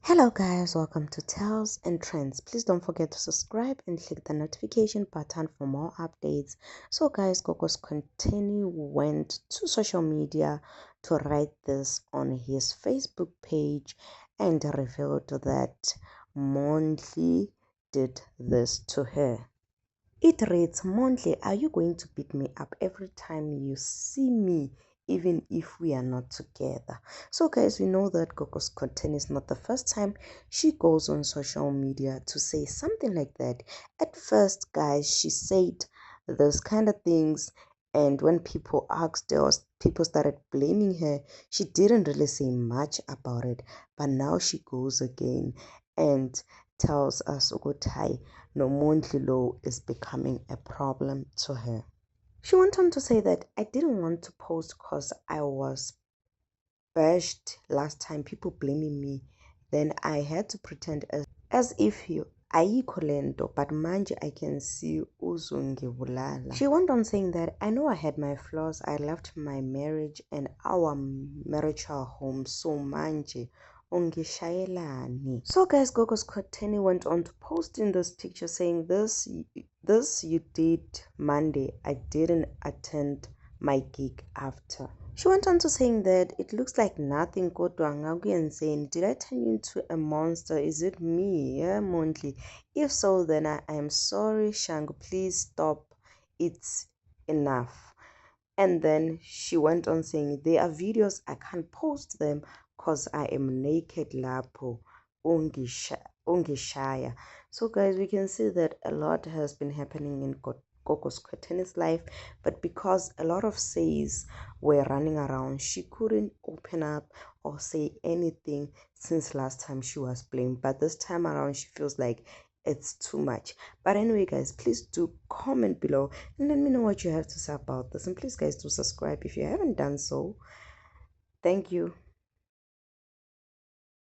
Hello guys, welcome to Tales and Trends. Please don't forget to subscribe and click the notification button for more updates. So guys, Gogo's Continue went to social media to write this on his Facebook page and revealed that Mondli did this to her. It reads, Mondli, are you going to beat me up every time you see me, even if we are not together? So guys, we know that Gogo's Content is not the first time she goes on social media to say something like that. At first, guys, she said those kind of things, and when people asked her, people started blaming her, she didn't really say much about it. But now she goes again and tells us Ugotai no Mondli law is becoming a problem to her. She went on to say that I didn't want to post because I was bashed last time, people blaming me. Then I had to pretend as if you ayikho lento, but manje I can see uzongibulala. She went on saying that I know I had my flaws, I left my marriage and our marital home, so manje ungishayelani. So guys, Gogo's Koteni went on to post in this picture saying this you did Monday, I didn't attend my gig after. She went on to saying that it looks like nothing kodwa ngakuyenzeni. Did I turn you into a monster? Is it me? Yeah, Mondli. If so, then I am sorry, Shangu. Please stop. It's enough. And then she went on saying there are videos I can't post them because I am naked lapo ungishaya. So guys, we can see that a lot has been happening in Gogo's Koteni's life, but because a lot of says were running around, she couldn't open up or say anything since last time she was blamed. But this time around, she feels like it's too much. But anyway guys, please do comment below and let me know what you have to say about this, and please guys do subscribe if you haven't done so. Thank you.